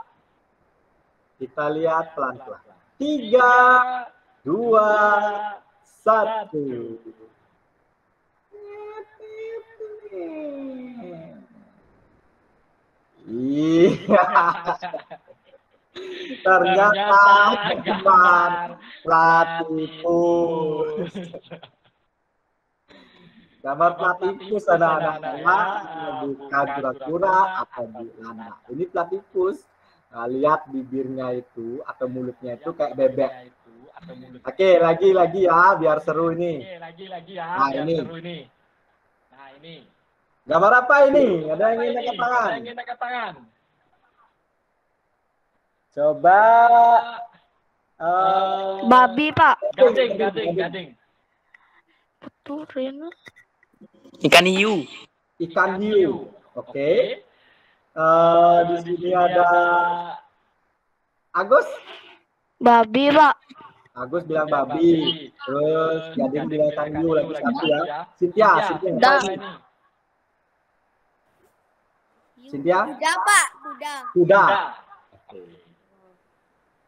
Kita lihat pelan-pelan. 3, 2, 1. Iya. Ternyata gambar platypus. Gambar platypus anak-anak, bukan kura-kura atau landak. Ini platypus. Nah, lihat bibirnya itu atau mulutnya itu kayak bebek. Oke, lagi ya, biar seru ini. Nah, ini. Gambar apa ini? Ada yang ingin angkat tangan? Coba Babi, Pak. Gading. Betul, Rena. Ikan hiu. Ikan hiu. Oke. Di sini ada Agus. Babi, Pak. Agus bilang babi. Terus Gading bilang ikan hiu lagi satu ya. Cynthia. Kuda. Cynthia. Kuda, Pak. Kuda. Oke.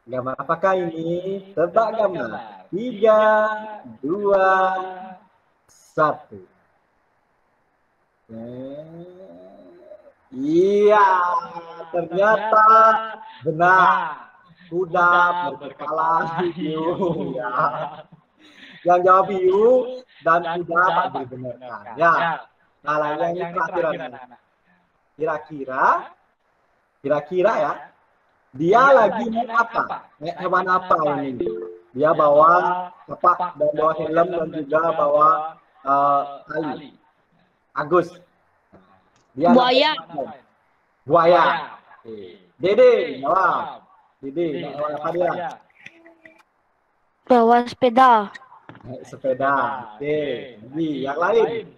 Gambar apakah ini? Tebak gambar. 3, 2, 1. Iya, ternyata benar. Kuda berkepala hiu. Ya. Yang jawab hiu dan kuda tak dibenarkan. Ya. Nah, yang ini terakhir. Kira-kira ya. Dia lagi naik apa? Naik hewan apa ini? Dia bawa kapak dan bawa helm dan juga bawa tali. Agus. Dia Buaya. Buaya. Dede, jawab. Dede, naik hewan apa dia? Bawa sepeda. Naik sepeda. Oke. Jadi yang lain.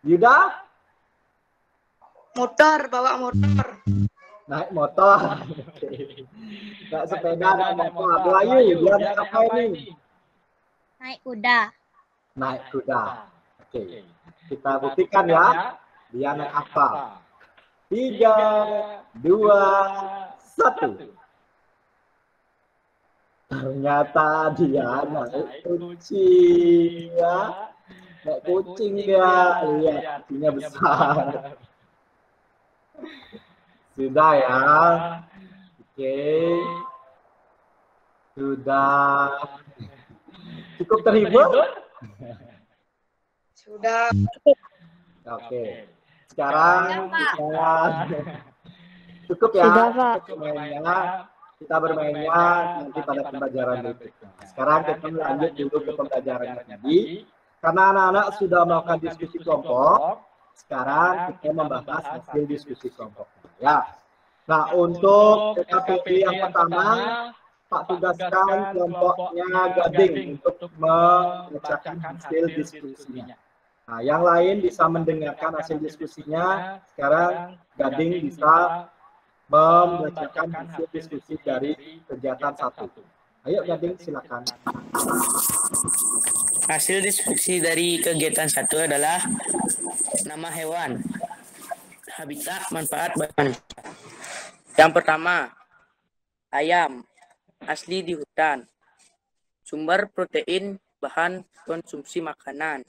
Yuda? Bawa motor. Naik motor. Naik sepeda, naik motor. Buayu, dia naik apa ini? Naik kuda. Naik kuda. Oke. Kita buktikan ya. Dia naik apa? 3, 2, 1. Ternyata dia naik kucing ya. Naik kucing dia. Lihat, kucingnya besar. Sudah ya. Oke. Sudah. Cukup terhibur? Sudah. Oke. Sekarang kita cukup ya. Sudah, Pak. Kita bermainnya nanti pada pembelajaran berikutnya. Sekarang kita lanjut dulu ke pembelajaran tadi. Karena anak-anak sudah melakukan diskusi kelompok, sekarang kita membahas hasil diskusi kelompok. Ya. Nah, untuk PKPP yang pertama, Pak tugaskan kelompoknya Gading untuk membacakan hasil diskusinya. Nah, yang lain bisa mendengarkan hasil diskusinya. Sekarang Gading bisa membacakan hasil diskusi dari kegiatan 1. Ayo Gading, silakan. Hasil diskusi dari kegiatan 1 adalah nama hewan, habitat, manfaat bagi manusia. Yang pertama, ayam, asli di hutan. Sumber protein, bahan konsumsi makanan.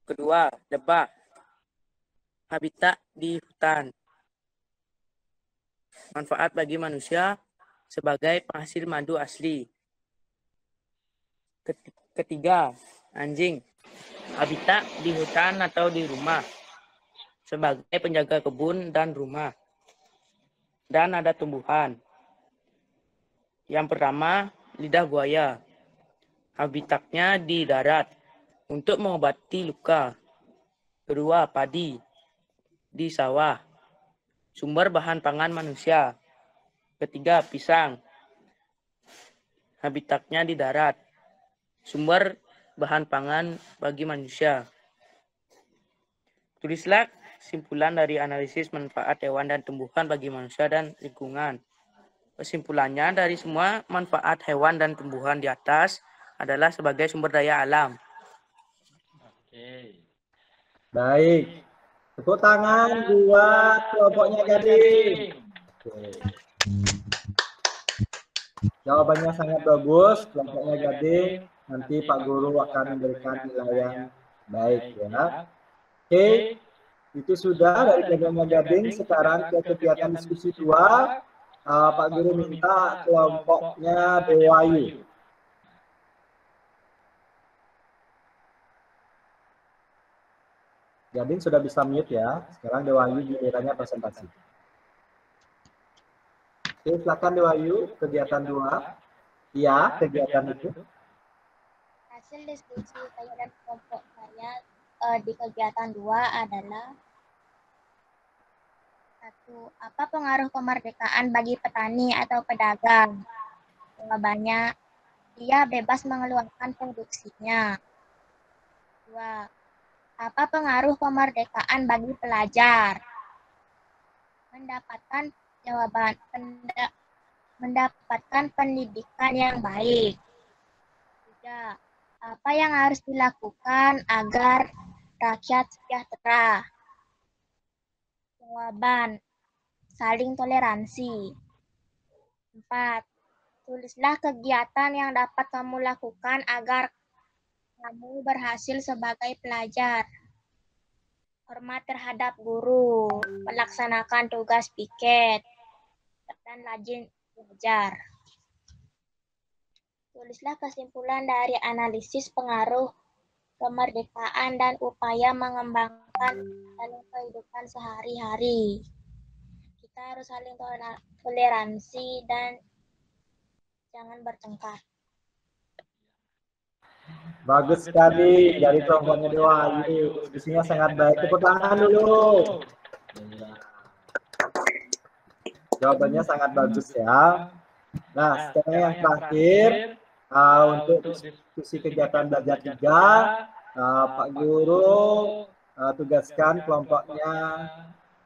Kedua, lebah, habitat di hutan. Manfaat bagi manusia sebagai penghasil madu asli. Ketiga, anjing, habitat di hutan atau di rumah sebagai penjaga kebun dan rumah. Dan ada tumbuhan. Yang pertama, lidah buaya. Habitatnya di darat untuk mengobati luka. Kedua, padi di sawah. Sumber bahan pangan manusia. Ketiga, pisang. Habitatnya di darat. Sumber bahan pangan bagi manusia. Tulislah kesimpulan dari analisis manfaat hewan dan tumbuhan bagi manusia dan lingkungan. Kesimpulannya dari semua manfaat hewan dan tumbuhan di atas adalah sebagai sumber daya alam. Oke. Baik. Tepuk tangan buat kelompoknya Gading. Oke. Jawabannya sangat bagus, kelompoknya Gading. Nanti Pak Guru akan memberikan nilai yang baik ya. Oke. Itu sudah dari kelompoknya Gading. Sekarang ke kegiatan diskusi 2. Pak Guru minta kelompoknya Dewayu. Gading sudah bisa mute ya. Sekarang Dewayu gilirannya presentasi. Oke, silakan Dewayu, kegiatan 2. Iya, kegiatan itu. Hasil diskusi saya dan kelompok saya di kegiatan 2 adalah 1. Apa pengaruh kemerdekaan bagi petani atau pedagang? Jawabannya, dia bebas mengeluarkan produksinya. 2. Apa pengaruh kemerdekaan bagi pelajar? Mendapatkan pendidikan yang baik. 3. Apa yang harus dilakukan agar rakyat sejahtera? Jawaban, saling toleransi. 4. Tulislah kegiatan yang dapat kamu lakukan agar kamu berhasil sebagai pelajar. Hormat terhadap guru, melaksanakan tugas piket, dan rajin belajar. Tulislah kesimpulan dari analisis pengaruh kemerdekaan dan upaya mengembangkan dalam kehidupan sehari-hari. Kita harus saling toleransi dan jangan bertengkar. Bagus sekali dari kelompoknya Dewa. Diskusinya sangat baik. Tepuk tangan dulu. Jawabannya sangat bagus ya. Nah, sekarang yang terakhir untuk diskusi kegiatan belajar 3, Pak Guru tugaskan kelompoknya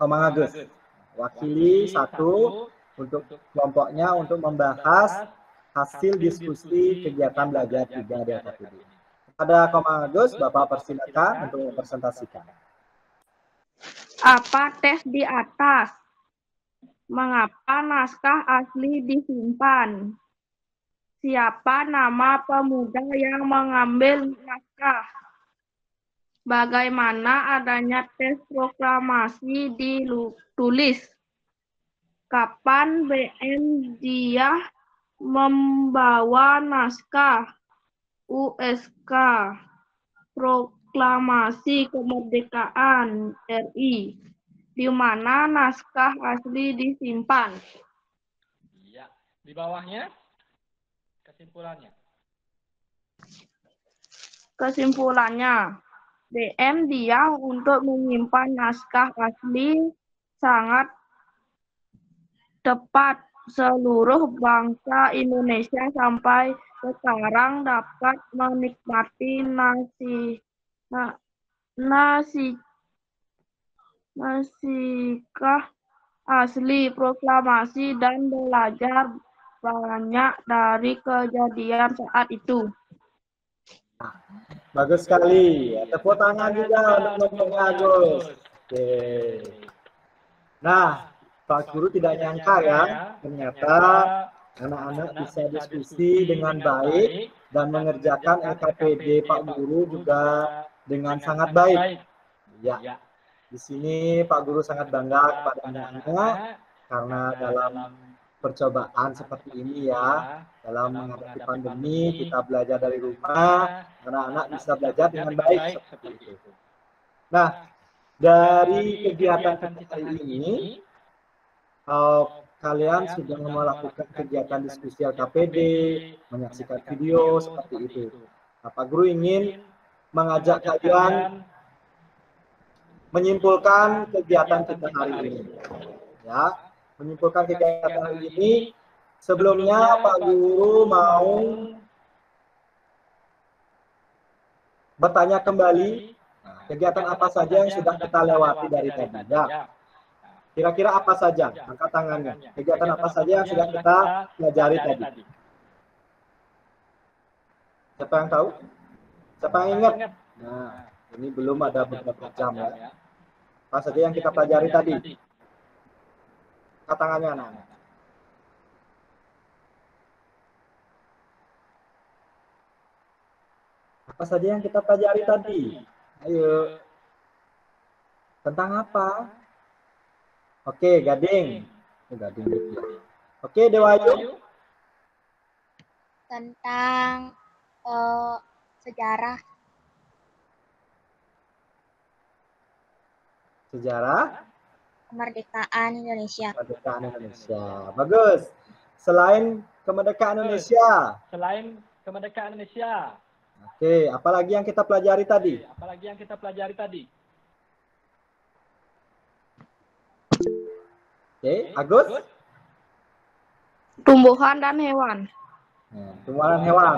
Komang Agus. Wakili 1 untuk kelompoknya untuk membahas hasil diskusi kegiatan belajar 3 di AKPD. Kepada Komang Agus, Bapak persilakan untuk mempresentasikan. Apa tes di atas? Mengapa naskah asli disimpan? Siapa nama pemuda yang mengambil naskah? Bagaimana adanya tes proklamasi ditulis? Kapan BM Diah membawa naskah USK Proklamasi Kemerdekaan RI? Di mana naskah asli disimpan? Iya, di bawahnya kesimpulannya. Kesimpulannya, BM Diah untuk menyimpan naskah asli sangat tepat. Seluruh bangsa Indonesia sampai sekarang dapat menikmati naskah asli proklamasi dan belajar banyak dari kejadian saat itu. Bagus sekali. Tepuk tangan juga untuk kelompoknya Agus. Oke. Nah, Pak Guru tidak nyangka ya, ternyata anak-anak bisa diskusi dengan baik dan mengerjakan LKPD Pak Guru juga dengan sangat baik. Ya, di sini Pak Guru sangat bangga kepada anak-anak karena dalam percobaan seperti ini ya, dalam menghadapi pandemi kita belajar dari rumah, anak-anak bisa belajar dengan baik seperti itu. Nah, dari kegiatan kita ini, kalian sudah melakukan kegiatan diskusi LKPD, menyaksikan video seperti itu. Nah, Pak Guru ingin mengajak kalian menyimpulkan kegiatan kita hari ini. Ya, menyimpulkan kegiatan hari ini. Sebelumnya Pak Guru mau bertanya kembali, kegiatan apa saja yang sudah kita lewati dari tadi. Ya. Kira-kira apa saja? Angkat tangannya. Kegiatan apa saja yang sudah kita pelajari tadi? Siapa yang tahu? Siapa yang ingat? Nah, ini belum ada beberapa jam ya. Apa saja yang kita pelajari tadi? Angkat tangannya, anak. Apa saja yang kita pelajari tadi? Ayo. Tentang apa? Oke, Gading. Gading. Oke, Dewayu. Tentang sejarah. Sejarah? Kemerdekaan Indonesia. Kemerdekaan Indonesia. Bagus. Selain kemerdekaan Indonesia. Selain kemerdekaan Indonesia. Oke, apalagi yang kita pelajari tadi? Apalagi yang kita pelajari tadi? Oke, Agus? Tumbuhan dan hewan. Nah, tumbuhan hewan.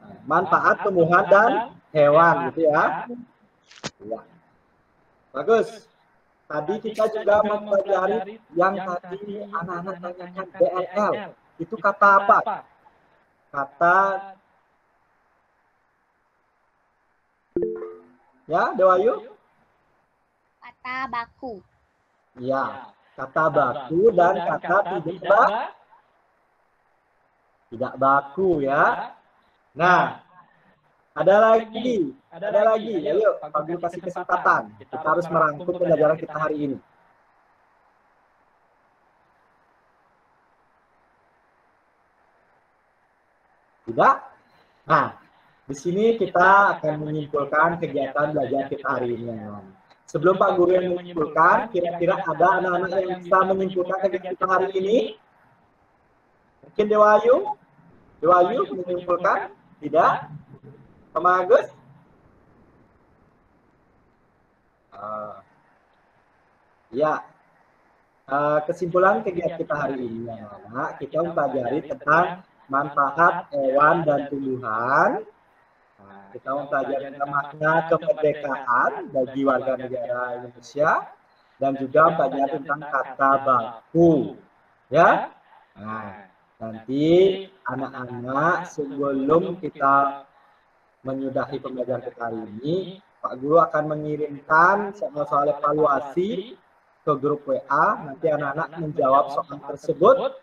Nah, manfaat tumbuhan dan hewan gitu ya. Ya. Bagus. Tadi kita juga mempelajari yang tadi anak-anak tanyakan DLL. Itu kata apa? Kata ya, Dewayu? Kata baku. Ya, kata baku dan kata tidak baku ya. Nah, ada lagi. Ayo, Pak Guru kasih kesempatan. Kita harus merangkum pembelajaran kita hari ini. Tidak? Nah, di sini kita akan menyimpulkan kegiatan belajar kita hari ini. Sebelum Pak Guru yang menyimpulkan, kira-kira ada anak-anak yang bisa menyimpulkan kegiatan kita hari ini? Mungkin Dewayu? Dewayu menyimpulkan? Tidak? Pak Agus? Ya. Kesimpulan kegiatan kita hari ini, anak-anak, kita mempelajari tentang manfaat hewan dan tumbuhan. Kita mempelajari makna kemerdekaan bagi warga negara Indonesia dan juga mempelajari tentang kata baku. Ya. Nah, nanti anak-anak sebelum kita menyudahi pembelajaran kita hari ini, Pak Guru akan mengirimkan soal-soal evaluasi ke grup WA. Nanti anak-anak menjawab soal tersebut.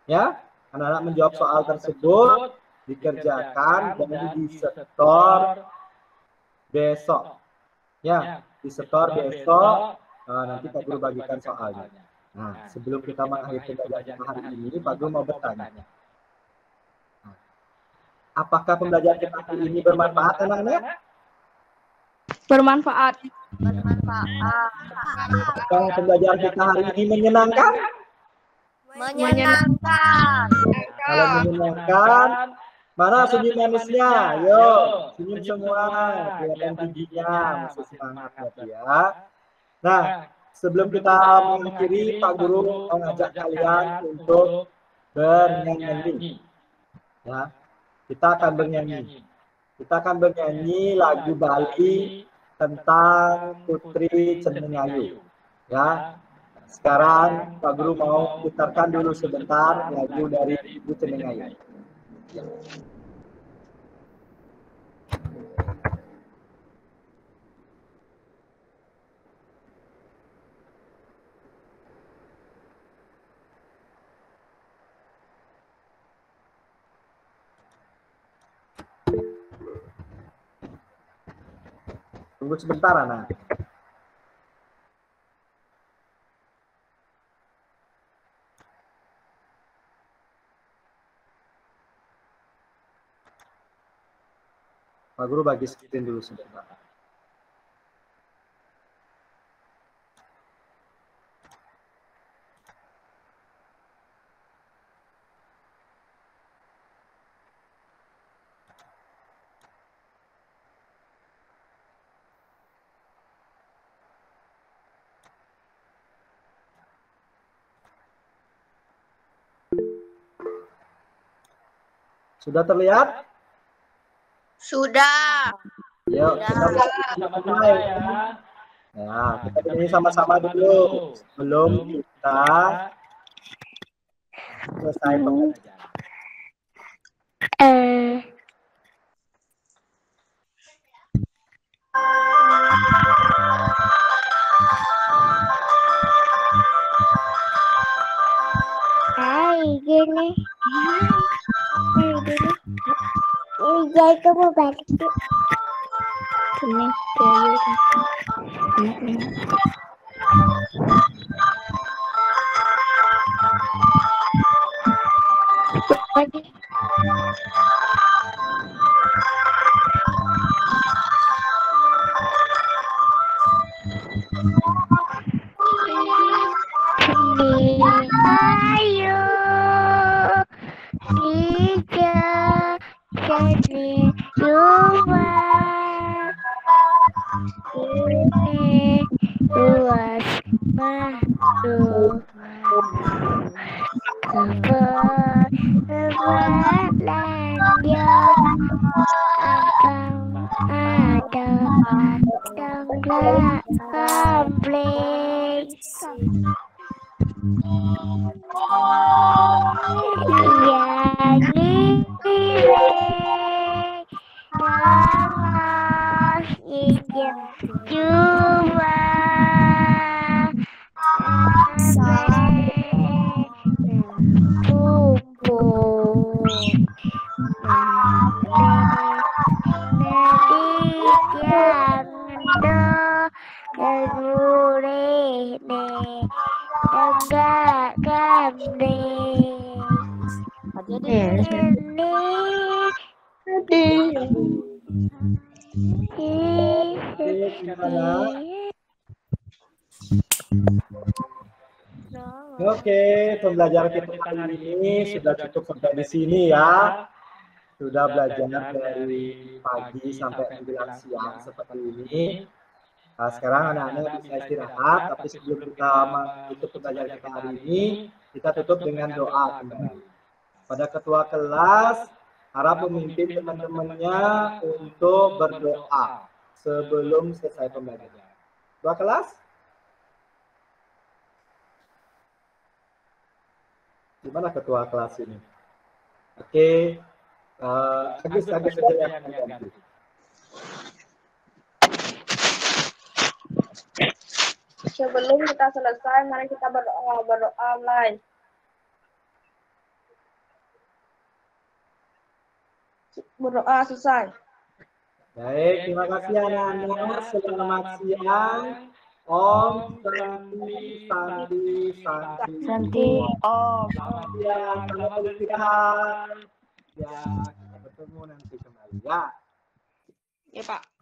Ya, anak-anak menjawab soal tersebut, dikerjakan dan disetor besok. Ya, disetor besok. Nanti Pak Guru bagikan soalnya. Nah, sebelum kita mengakhiri pembelajaran hari ini, Pak Guru mau bertanya. Apakah pembelajaran kita hari ini bermanfaat, anak-anak? Bermanfaat. Apakah pembelajaran kita hari ini menyenangkan? Menyenangkan. Kalau menyenangkan, mana senyum manisnya? Yo, senyum semua. Kelihatan giginya, masih semangat ya. Nah, sebelum kita mengakhiri, Pak Guru mengajak kalian untuk bernyanyi. Ya, kita akan bernyanyi. Kita akan bernyanyi lagu Bali tentang Putri Cenengayu. Ya, sekarang Pak Guru mau putarkan dulu sebentar lagu dari Ibu Cenengayu. Ya. Tunggu sebentar, anak. Pak Guru bagi screen dulu sebentar. Sudah terlihat? Sudah. Yuk, kita mulai ya. Nah, kita bernyanyi sama-sama dulu sebelum kita selesai pembelajaran. Hai, gini. Jai kamu balik yuk. Ini kayu. Lagi. Ayo, tiga, jadi dua, ini luas madu, kabar Oke, pembelajaran kita hari ini sudah cukup sampai di sini ya. Sudah belajar dari pagi sampai menjelang siang seperti ini. Nah, sekarang anak-anak bisa istirahat, tapi sebelum kita menutup pembelajaran kita hari ini, kita tutup dengan doa kembali. Pada ketua kelas, harap memimpin teman-temannya untuk berdoa sebelum selesai pembelajaran. Ketua kelas? Gimana ketua kelas ini? Oke, Agus saja yang ganti. Sebelum kita selesai, mari kita berdoa mulai. Berdoa selesai. Baik, terima kasih anak-anak. Selamat siang. Om Santi Santi Santi Santi Om. Selamat siang, selamat beristirahat. Ya, kita bertemu nanti kembali ya. Ya, Pak.